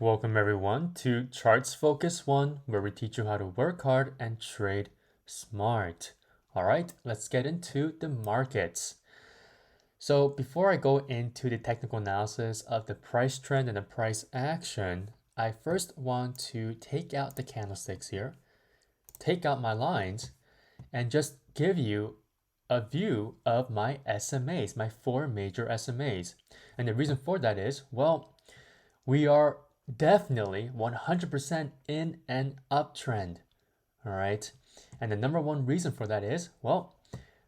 Welcome everyone to Charts Focus 1, where we teach you how to work hard and trade smart. All right, let's get into the markets. So before I go into the technical analysis of the price trend and the price action, I first want to take out the candlesticks here, take out my lines, and just give you a view of my SMAs, my four major SMAs. And the reason for that is, well, we are definitely 100% in an uptrend. All right. And the number one reason for that is, well,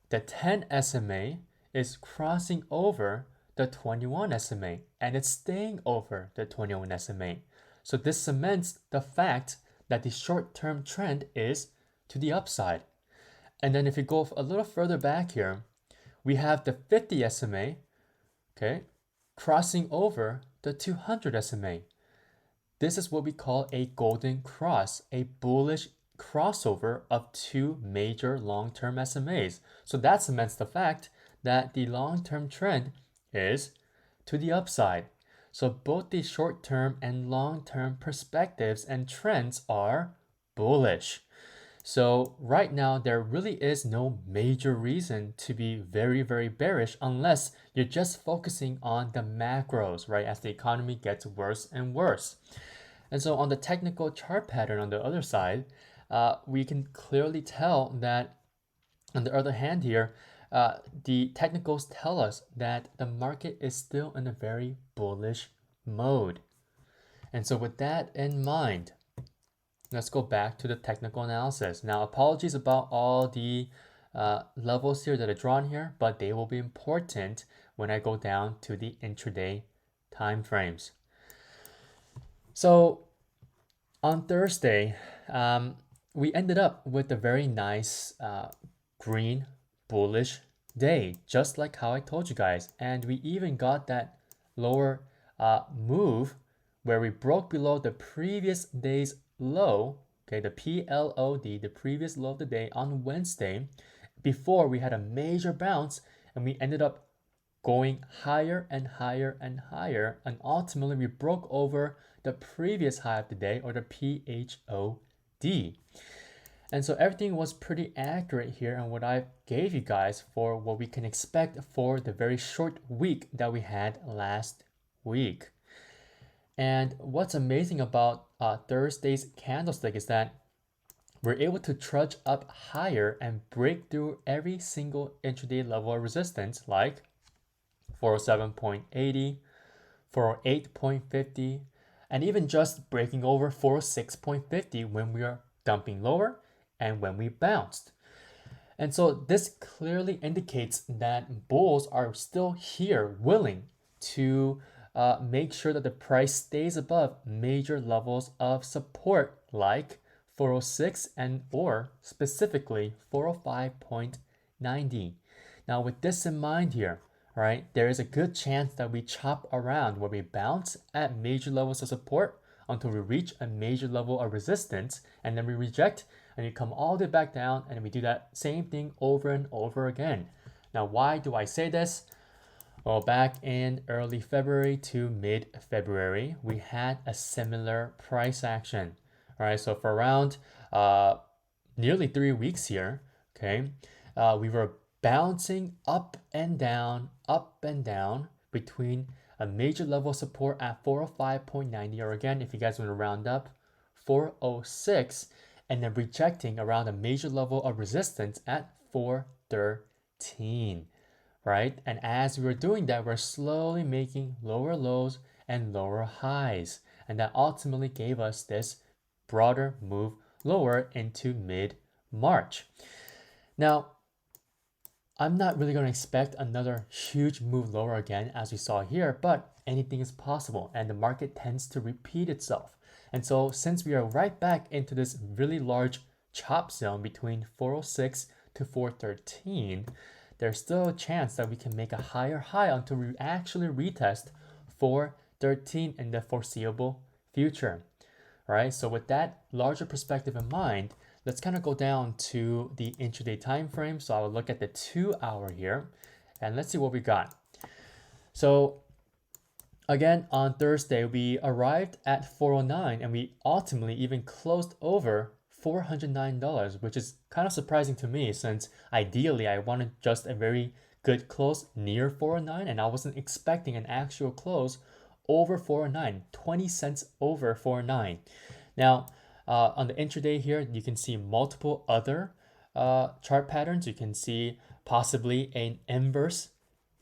the 10 SMA is crossing over the 21 SMA and it's staying over the 21 SMA. So this cements the fact that the short-term trend is to the upside. And then if you go a little further back here, we have the 50 SMA, okay, crossing over the 200 SMA. This is what we call a golden cross, a bullish crossover of two major long-term SMAs. So that cements the fact that the long-term trend is to the upside. So both the short-term and long-term perspectives and trends are bullish. So right now, there really is no major reason to be very, very bearish unless you're just focusing on the macros, right? As the economy gets worse and worse. And so on the technical chart pattern on the other side, we can clearly tell that on the other hand here, the technicals tell us that the market is still in a very bullish mode. And so with that in mind, let's go back to the technical analysis. Now, apologies about all the levels here that are drawn here, but they will be important when I go down to the intraday time frames. So on Thursday, we ended up with a very nice green bullish day, just like how I told you guys. And we even got that lower move where we broke below the previous day's low, okay, the PLOD, the previous low of the day on Wednesday, before we had a major bounce and we ended up going higher and higher and higher, and ultimately we broke over the previous high of the day, or the PHOD. And so everything was pretty accurate here and what I gave you guys for what we can expect for the very short week that we had last week. And what's amazing about Thursday's candlestick is that we're able to trudge up higher and break through every single intraday level of resistance, like 407.80, 408.50, and even just breaking over 406.50 when we are dumping lower and when we bounced. And so this clearly indicates that bulls are still here willing to make sure that the price stays above major levels of support like 406 and or specifically 405.90. Now with this in mind here, all right, there is a good chance that we chop around where we bounce at major levels of support until we reach a major level of resistance and then we reject and we come all the way back down and we do that same thing over and over again. Now, why do I say this? Well, back in early February to mid-February, we had a similar price action. All right, so for around nearly 3 weeks here, okay, we were bouncing up and down between a major level support at 405.90, or again, if you guys want to round up, 406, and then rejecting around a major level of resistance at 413, right? And as we were doing that, we're slowly making lower lows and lower highs. And that ultimately gave us this broader move lower into mid-March. Now, I'm not really going to expect another huge move lower again as we saw here, but anything is possible and the market tends to repeat itself. And so since we are right back into this really large chop zone between 406 to 413, there's still a chance that we can make a higher high until we actually retest 413 in the foreseeable future. All right, so with that larger perspective in mind, let's kind of go down to the intraday time frame. So I will look at the 2 hour here and let's see what we got. So Again, on Thursday, we arrived at 409 and we ultimately even closed over $409, which is kind of surprising to me since ideally I wanted just a very good close near 409 and I wasn't expecting an actual close over 409, 20 cents over 409. Now, on the intraday here, you can see multiple other chart patterns. You can see possibly an inverse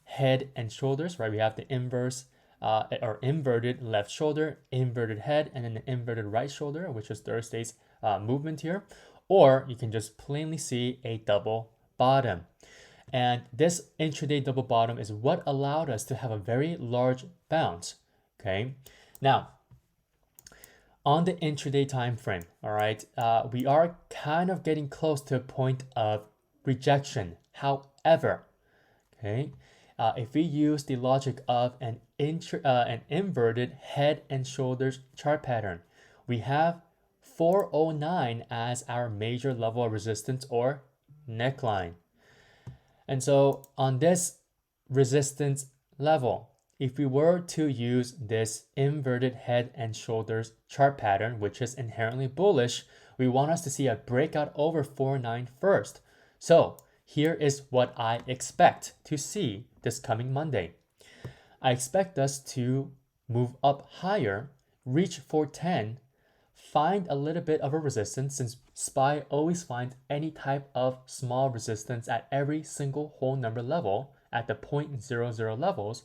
head and shoulders, right? We have the inverse or inverted left shoulder, inverted head, and then the inverted right shoulder, which is Thursday's movement here. Or you can just plainly see a double bottom. And this intraday double bottom is what allowed us to have a very large bounce. Okay. Now, on the intraday time frame, all right, we are kind of getting close to a point of rejection. However, okay, if we use the logic of an inverted head and shoulders chart pattern, we have 409 as our major level of resistance or neckline. And so on this resistance level, if we were to use this inverted head and shoulders chart pattern, which is inherently bullish, we want us to see a breakout over 409 first. So here is what I expect to see this coming Monday. I expect us to move up higher, reach 410, find a little bit of a resistance since SPY always finds any type of small resistance at every single whole number level at the 0.00 levels.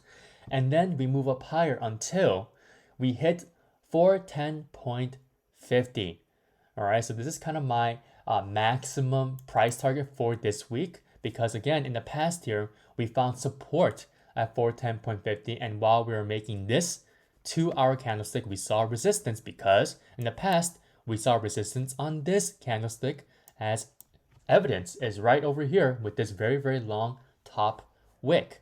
And then we move up higher until we hit 410.50. All right, so this is kind of my maximum price target for this week because again, in the past year, we found support at 410.50 and while we were making this 2-hour candlestick, we saw resistance because in the past, we saw resistance on this candlestick as evidence is right over here with this very, very long top wick.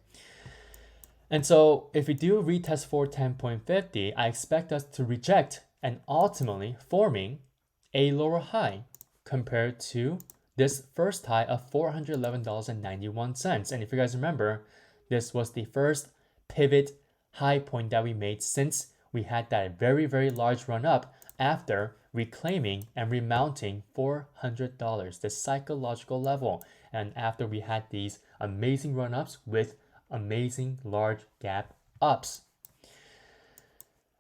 And so if we do retest 410.50, I expect us to reject and ultimately forming a lower high compared to this first high of $411.91. And if you guys remember, this was the first pivot high point that we made since we had that very, very large run up after reclaiming and remounting $400, this psychological level. And after we had these amazing run ups with amazing large gap ups.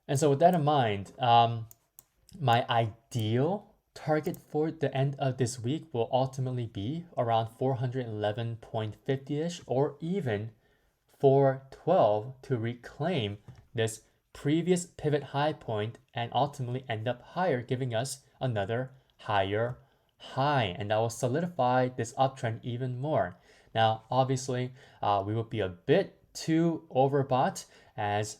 And so with that in mind, my ideal target for the end of this week will ultimately be around 411.50-ish or even 412 to reclaim this previous pivot high point and ultimately end up higher, giving us another higher high. And that will solidify this uptrend even more. Now, obviously, we will be a bit too overbought as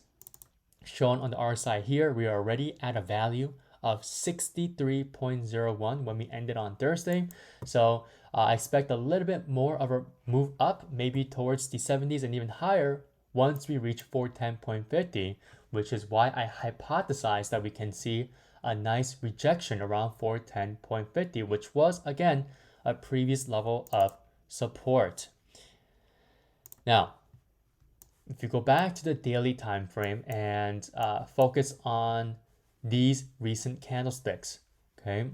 shown on the RSI here. We are already at a value of 63.01 when we ended on Thursday. So I expect a little bit more of a move up, maybe towards the 70s and even higher once we reach 410.50, which is why I hypothesize that we can see a nice rejection around 410.50, which was, again, a previous level of support. Now, if you go back to the daily time frame and focus on these recent candlesticks, okay,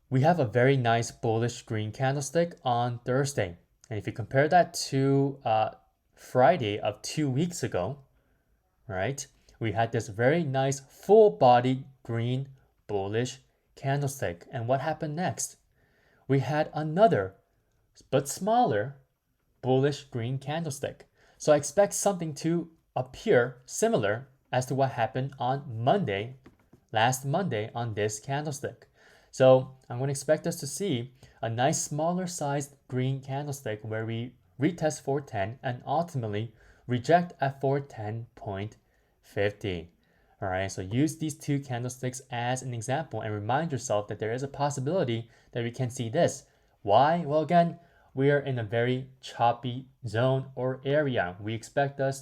we have a very nice bullish green candlestick on Thursday. And if you compare that to Friday of 2 weeks ago, right, we had this very nice full-bodied green bullish candlestick. And what happened next? We had another, but smaller, bullish green candlestick. So I expect something to appear similar as to what happened on Monday, last Monday on this candlestick. So I'm going to expect us to see a nice smaller sized green candlestick where we retest 410 and ultimately reject at 410.50. All right, so use these two candlesticks as an example and remind yourself that there is a possibility that we can see this. Why? Well, again, we are in a very choppy zone or area. We expect the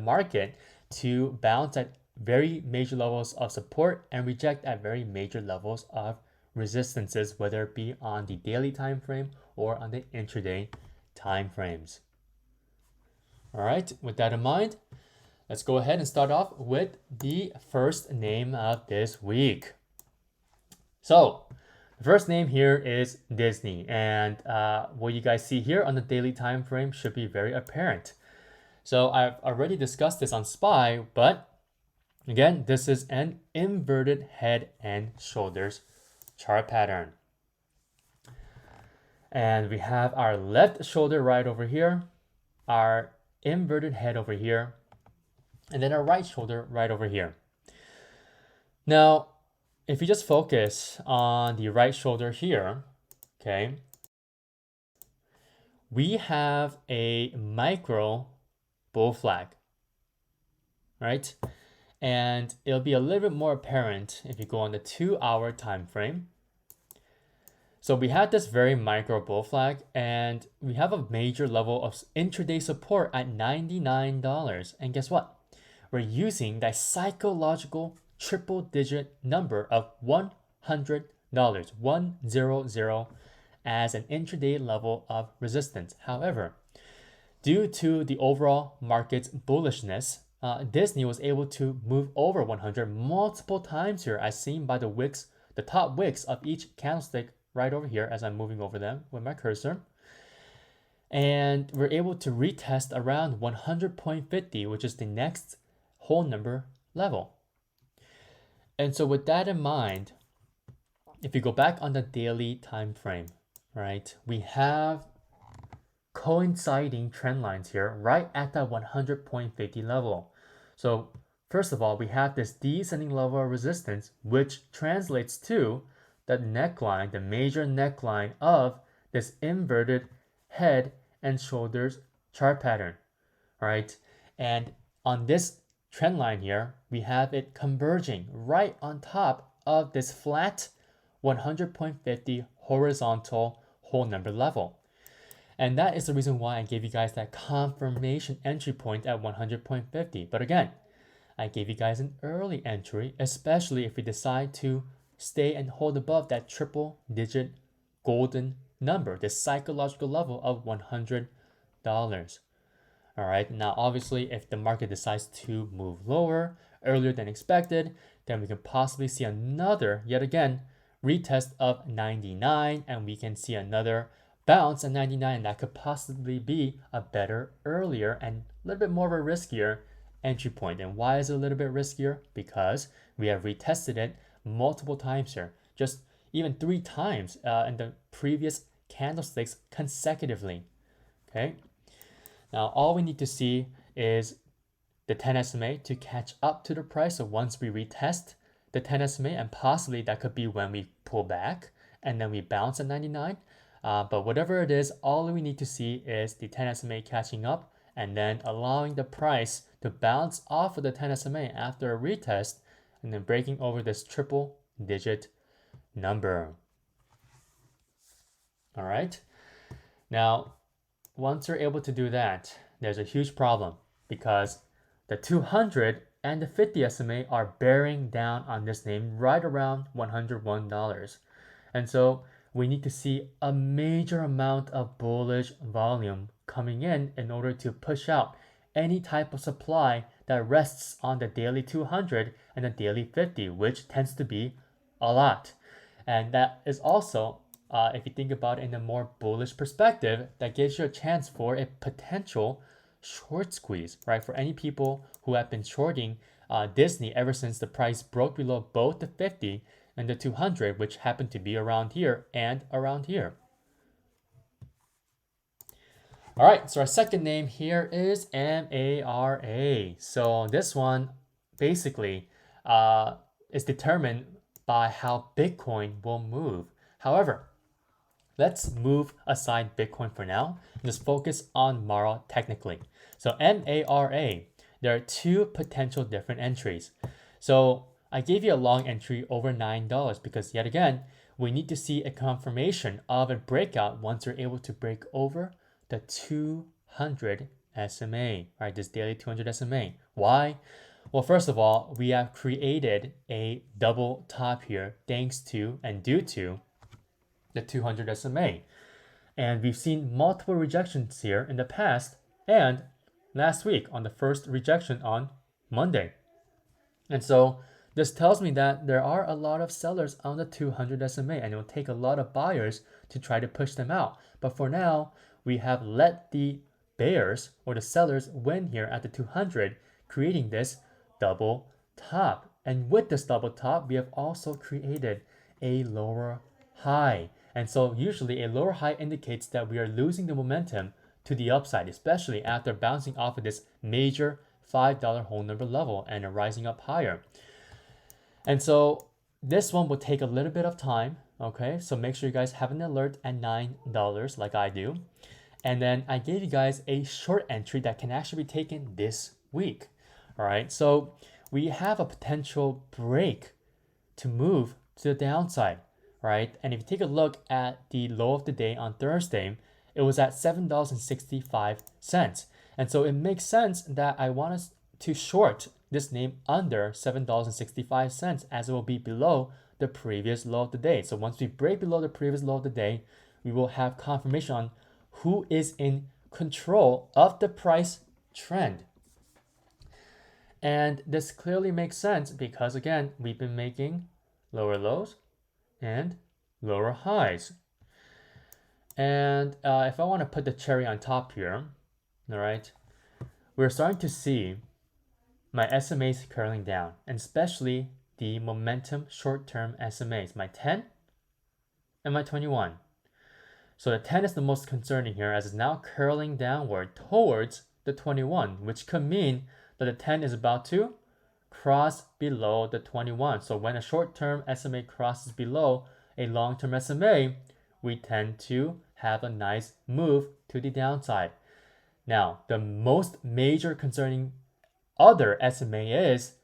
market to bounce at very major levels of support and reject at very major levels of resistances, whether it be on the daily time frame or on the intraday time frames. All right, with that in mind, let's go ahead and start off with the first name of this week. So the first name here is Disney, and what you guys see here on the daily time frame should be very apparent. So I've already discussed this on SPY, but again, this is an inverted head and shoulders chart pattern. And we have our left shoulder right over here, our inverted head over here, and then our right shoulder right over here. Now, if you just focus on the right shoulder here, okay, we have a micro bull flag, right? And it'll be a little bit more apparent if you go on the 2-hour time frame. So we had this very micro bull flag, and we have a major level of intraday support at $99. And guess what? We're using that psychological triple digit number of $100, 100, as an intraday level of resistance. However, due to the overall market's bullishness, Disney was able to move over 100 multiple times here, as seen by the wicks, the top wicks of each candlestick right over here as I'm moving over them with my cursor. And we're able to retest around 100.50, which is the next whole number level. And so with that in mind, if you go back on the daily time frame, right, we have coinciding trend lines here right at that 100.50 level. So first of all, we have this descending level of resistance, which translates to the neckline, the major neckline of this inverted head and shoulders chart pattern, right? And on this trend line here, we have it converging right on top of this flat 100.50 horizontal whole number level. And that is the reason why I gave you guys that confirmation entry point at 100.50. But again, I gave you guys an early entry, especially if we decide to stay and hold above that triple digit golden number, this psychological level of $100. All right, now obviously if the market decides to move lower earlier than expected, then we can possibly see another, yet again, retest of 99, and we can see another bounce at 99, and that could possibly be a better, earlier, and a little bit more of a riskier entry point. And why is it a little bit riskier? Because we have retested it multiple times here, just even 3 times in the previous candlesticks consecutively. Okay, now all we need to see is the 10 SMA to catch up to the price. So once we retest the 10 SMA, and possibly that could be when we pull back and then we bounce at 99, but whatever it is, all we need to see is the 10 SMA catching up and then allowing the price to bounce off of the 10 SMA after a retest and then breaking over this triple digit number. All right. Now, once you're able to do that, there's a huge problem because the 200 and the 50 SMA are bearing down on this name right around $101. And so we need to see a major amount of bullish volume coming in order to push out any type of supply that rests on the daily 200 and the daily 50, which tends to be a lot. And that is also, if you think about it in a more bullish perspective, that gives you a chance for a potential short squeeze, right? For any people who have been shorting Disney ever since the price broke below both the 50 and the 200, which happened to be around here and around here. All right, so our second name here is MARA. So this one basically is determined by how Bitcoin will move. However, let's move aside Bitcoin for now and just focus on MARA technically. So MARA, there are 2 potential different entries. So I gave you a long entry over $9 because yet again, we need to see a confirmation of a breakout once you're able to break over the 200 SMA, right? This daily 200 SMA. Why? Well, first of all, we have created a double top here thanks to and due to the 200 SMA. And we've seen multiple rejections here in the past and last week on the first rejection on Monday. And so this tells me that there are a lot of sellers on the 200 SMA and it will take a lot of buyers to try to push them out. But for now, we have let the bears or the sellers win here at the 200, creating this double top. And with this double top, we have also created a lower high. And so usually a lower high indicates that we are losing the momentum to the upside, especially after bouncing off of this major $5 whole number level and rising up higher. And so this one will take a little bit of time. Okay, so make sure you guys have an alert at $9 like I do. And then I gave you guys a short entry that can actually be taken this week. All right, so we have a potential break to move to the downside, right? And if you take a look at the low of the day on Thursday, it was at $7.65. And so it makes sense that I want us to short this name under $7.65 as it will be below the previous low of the day. So once we break below the previous low of the day, we will have confirmation on who is in control of the price trend. And this clearly makes sense because again, we've been making lower lows and lower highs. And if I want to put the cherry on top here, all right, we're starting to see my SMAs curling down, and especially the momentum short-term SMAs, my 10 and my 21. So the 10 is the most concerning here as it's now curling downward towards the 21, which could mean that the 10 is about to cross below the 21. So when a short-term SMA crosses below a long-term SMA, we tend to have a nice move to the downside. Now, the most major concerning other SMA is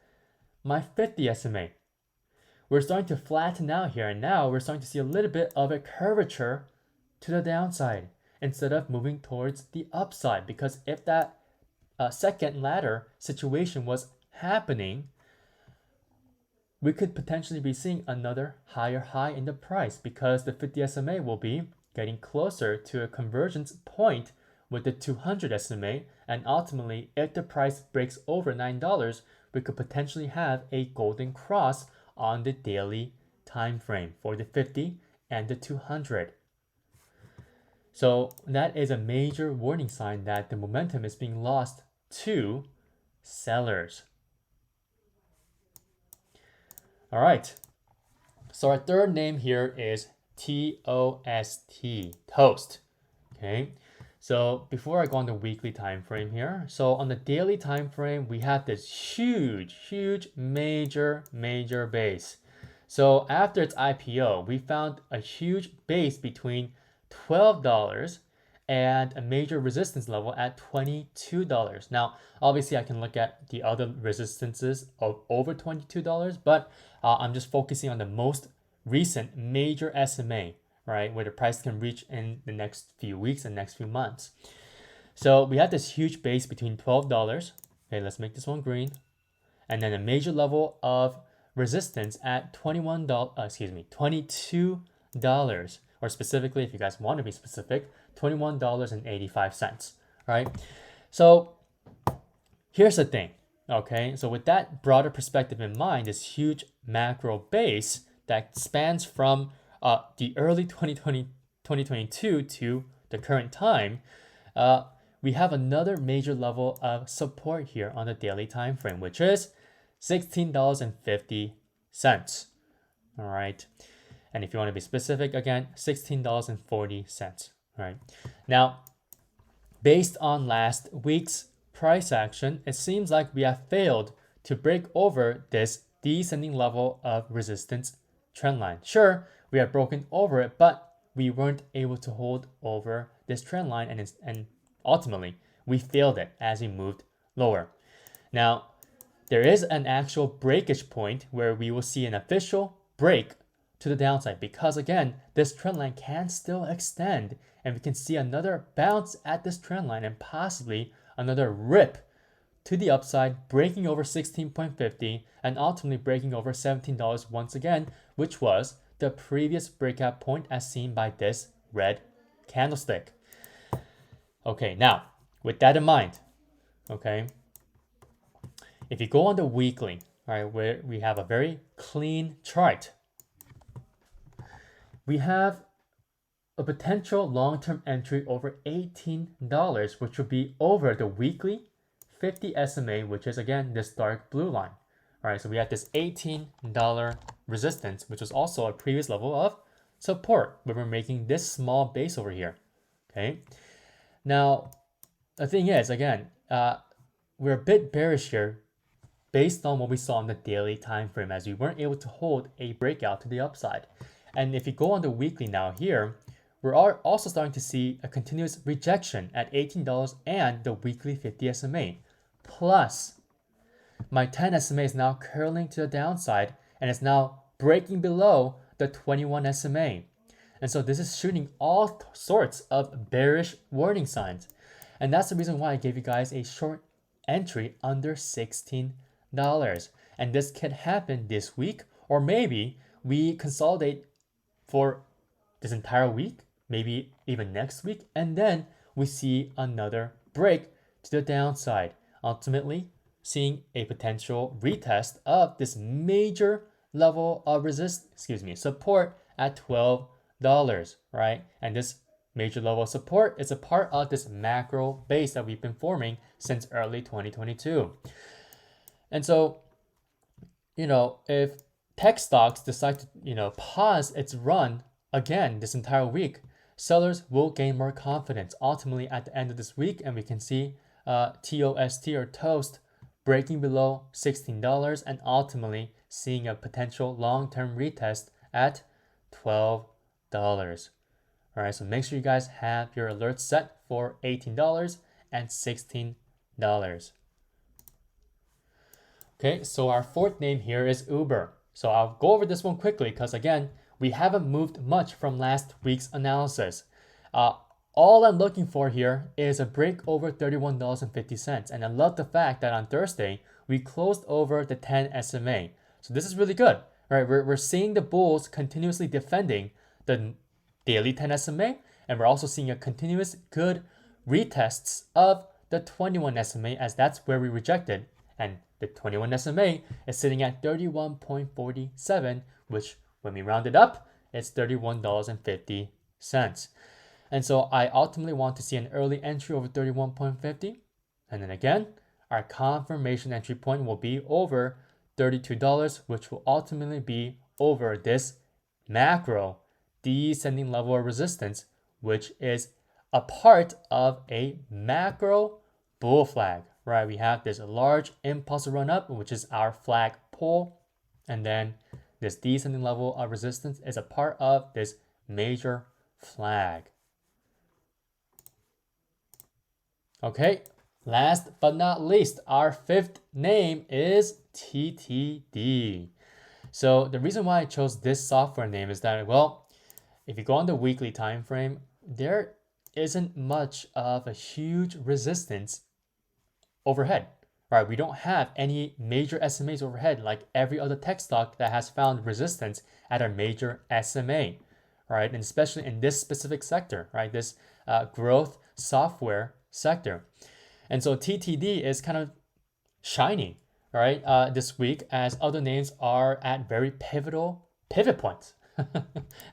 my 50 SMA. We're starting to flatten out here, and now we're starting to see a little bit of a curvature to the downside instead of moving towards the upside. Because if that second ladder situation was happening, we could potentially be seeing another higher high in the price because the 50 SMA will be getting closer to a convergence point with the 200 SMA, and ultimately if the price breaks over $9, we could potentially have a golden cross on the daily time frame for the 50 and the 200. So that is a major warning sign that the momentum is being lost to sellers. All right, so our third name here is TOST, toast. Okay, so before I go on the weekly time frame here, so on the daily time frame, we have this huge, major base. So after its IPO, we found a huge base between $12 and a major resistance level at $22. Now, obviously, I can look at the other resistances of over $22, but I'm just focusing on the most recent major SMA, right, where the price can reach in the next few weeks and next few months. So we have this huge base between $12. Okay, let's make this one green. And then a major level of resistance at $22, or specifically, if you guys want to be specific, $21.85, right? So here's the thing, okay? So with that broader perspective in mind, this huge macro base that spans from the early 2022 to the current time, we have another major level of support here on the daily time frame, which is $16.50. All right. And if you want to be specific, again, $16.40. Right. Now, based on last week's price action, it seems like we have failed to break over this descending level of resistance trend line. Sure, we have broken over it, but we weren't able to hold over this trend line, and ultimately, we failed it as we moved lower. Now, there is an actual breakage point where we will see an official break to the downside because, again, this trend line can still extend and we can see another bounce at this trend line and possibly another rip to the upside, breaking over 16.50 and ultimately breaking over $17 once again, which was the previous breakout point as seen by this red candlestick. Okay, now with that in mind, okay, if you go on the weekly, right, where we have a very clean chart, we have a potential long-term entry over $18, which would be over the weekly 50 SMA, which is again this dark blue line. All right, so we have this $18 resistance, which was also a previous level of support where we're making this small base over here. Okay, now the thing is, again, we're a bit bearish here based on what we saw on the daily time frame, as we weren't able to hold a breakout to the upside. And if you go on the weekly now here, we're also starting to see a continuous rejection at $18 and the weekly 50 SMA. Plus, my 10 SMA is now curling to the downside and is now breaking below the 21 SMA. And so this is shooting all sorts of bearish warning signs. And that's the reason why I gave you guys a short entry under $16. And this could happen this week, or maybe we consolidate for this entire week, maybe even next week, and then we see another break to the downside, ultimately seeing a potential retest of this major level of support at $12, right? And this major level of support is a part of this macro base that we've been forming since early 2022. And so, if tech stocks decide to, pause its run again this entire week, sellers will gain more confidence ultimately at the end of this week, and we can see TOST or toast breaking below $16 and ultimately seeing a potential long-term retest at $12. All right, so make sure you guys have your alerts set for $18 and $16. Okay, so our fourth name here is Uber. So I'll go over this one quickly because again, we haven't moved much from last week's analysis. All I'm looking for here is a break over $31.50. And I love the fact that on Thursday, we closed over the 10 SMA. So this is really good, right? We're seeing the bulls continuously defending the daily 10 SMA, and we're also seeing a continuous good retests of the 21 SMA, as that's where we rejected. And the 21 SMA is sitting at 31.47, which when we round it up, it's $31.50. And so I ultimately want to see an early entry over 31.50. And then again, our confirmation entry point will be over $32, which will ultimately be over this macro descending level of resistance, which is a part of a macro bull flag, right? We have this large impulse run up, which is our flag pull, and then this descending level of resistance is a part of this major flag. Okay, last but not least, our fifth name is TTD. So the reason why I chose this software name is that, well, if you go on the weekly time frame, there isn't much of a huge resistance overhead, right? We don't have any major SMAs overhead like every other tech stock that has found resistance at a major SMA, right? And especially in this specific sector, right? This growth software sector. And so TTD is kind of shining, right? This week, as other names are at very pivotal pivot points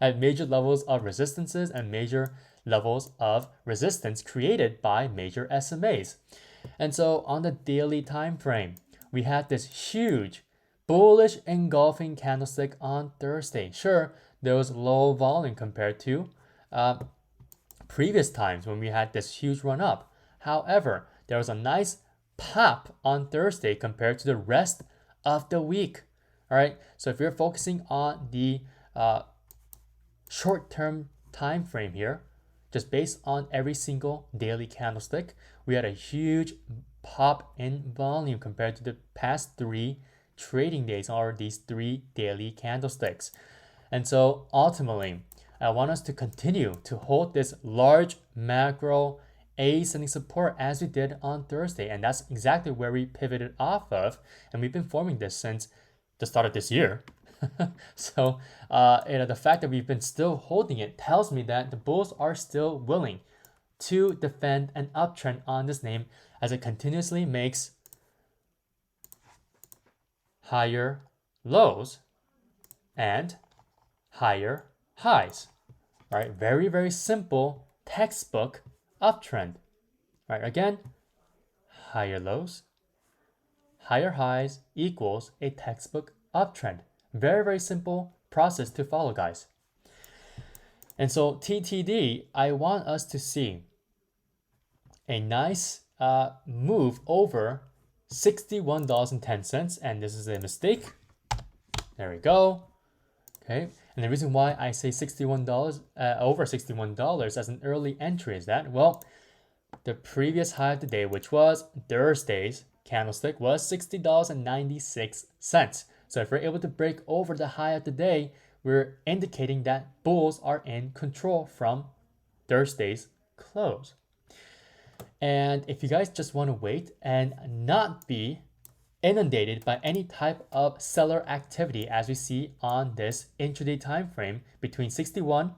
at major levels of resistances and major levels of resistance created by major SMAs. And so on the daily time frame, we had this huge bullish engulfing candlestick on Thursday. Sure, there was low volume compared to previous times when we had this huge run up. However, there was a nice pop on Thursday compared to the rest of the week. All right, so if you're focusing on the short-term time frame here, just based on every single daily candlestick, we had a huge pop in volume compared to the past 3 trading days, or these 3 daily candlesticks. And so ultimately, I want us to continue to hold this large macro ascending support as we did on Thursday. And that's exactly where we pivoted off of. And we've been forming this since the start of this year. So the fact that we've been still holding it tells me that the bulls are still willing to defend an uptrend on this name as it continuously makes higher lows and higher highs. Right? Very, very simple textbook uptrend. Right? Again, higher lows, higher highs equals a textbook uptrend. Very, very simple process to follow, guys. And so TTD, I want us to see a nice move over $61.10. And this is a mistake. There we go. Okay. And the reason why I say $61, over $61 as an early entry is that, well, the previous high of the day, which was Thursday's candlestick, was $60.96. So if we're able to break over the high of the day, we're indicating that bulls are in control from Thursday's close. And if you guys just want to wait and not be inundated by any type of seller activity, as we see on this intraday time frame between 61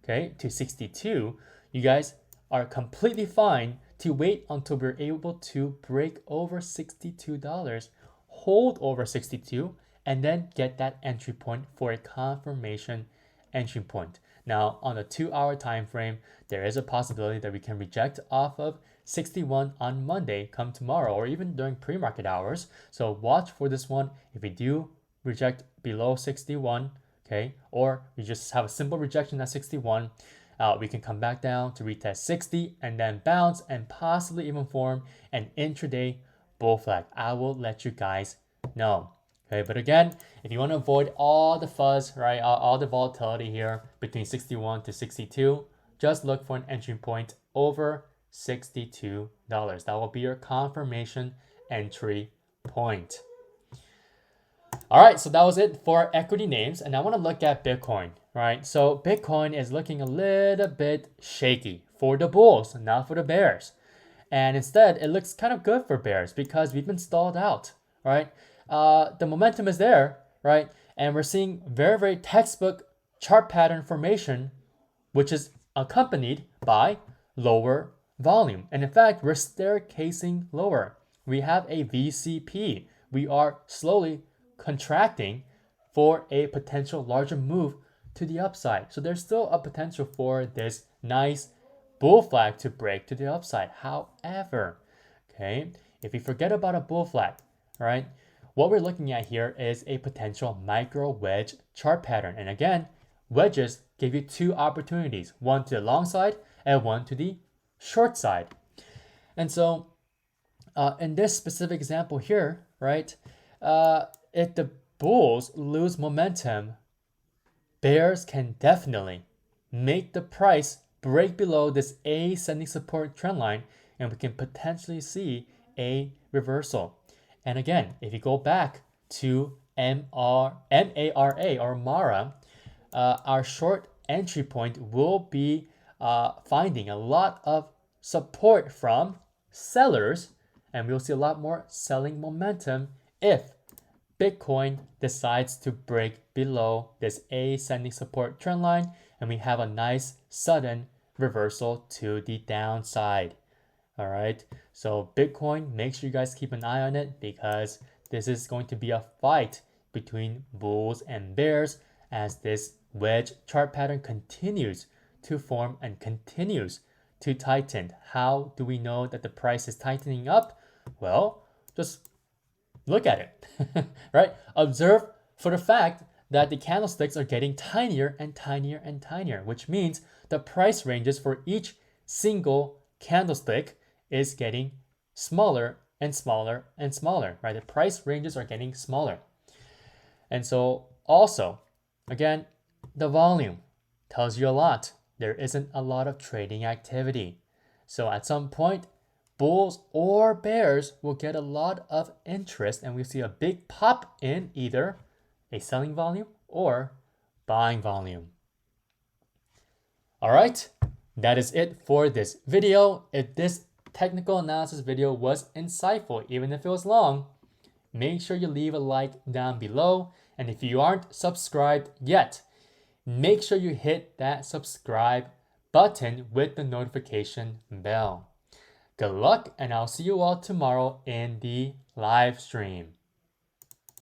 to 62, you guys are completely fine to wait until we're able to break over $62, hold over 62, and then get that entry point for a confirmation entry point. Now, on a 2-hour time frame, there is a possibility that we can reject off of 61 on Monday come tomorrow, or even during pre-market hours. So watch for this one. If we do reject below 61, or we just have a simple rejection at 61, we can come back down to retest 60 and then bounce and possibly even form an intraday bull flag. I will let you guys know. But again, if you want to avoid all the fuzz, right, all the volatility here between 61 to 62, just look for an entry point over $62. That will be your confirmation entry point. All right, so that was it for equity names, and I want to look at Bitcoin, right? So Bitcoin is looking a little bit shaky for the bulls, not for the bears. And instead, it looks kind of good for bears because we've been stalled out, right? The momentum is there, right? And we're seeing very, very textbook chart pattern formation, which is accompanied by lower volume. And in fact, we're staircasing lower. We have a VCP. We are slowly contracting for a potential larger move to the upside. So there's still a potential for this nice bull flag to break to the upside. However, if we forget about a bull flag, right, what we're looking at here is a potential micro wedge chart pattern. And again, wedges give you two opportunities, one to the long side and one to the short side. And so in this specific example here, right, if the bulls lose momentum, bears can definitely make the price break below this ascending support trend line, and we can potentially see a reversal. And again, if you go back to MARA or MARA, our short entry point will be finding a lot of support from sellers, and we'll see a lot more selling momentum if Bitcoin decides to break below this ascending support trend line and we have a nice sudden reversal to the downside. All right, so Bitcoin, make sure you guys keep an eye on it because this is going to be a fight between bulls and bears as this wedge chart pattern continues to form and continues to tighten. How do we know that the price is tightening up? Well, just look at it, right? Observe for the fact that the candlesticks are getting tinier and tinier and tinier, which means the price ranges for each single candlestick is getting smaller and smaller and smaller, right? The price ranges are getting smaller. And so also, again, the volume tells you a lot. There isn't a lot of trading activity. So at some point, bulls or bears will get a lot of interest and we'll see a big pop in either a selling volume or buying volume. All right, that is it for this video. If this technical analysis video was insightful, even if it was long, make sure you leave a like down below. And if you aren't subscribed yet, make sure you hit that subscribe button with the notification bell. Good luck, and I'll see you all tomorrow in the live stream.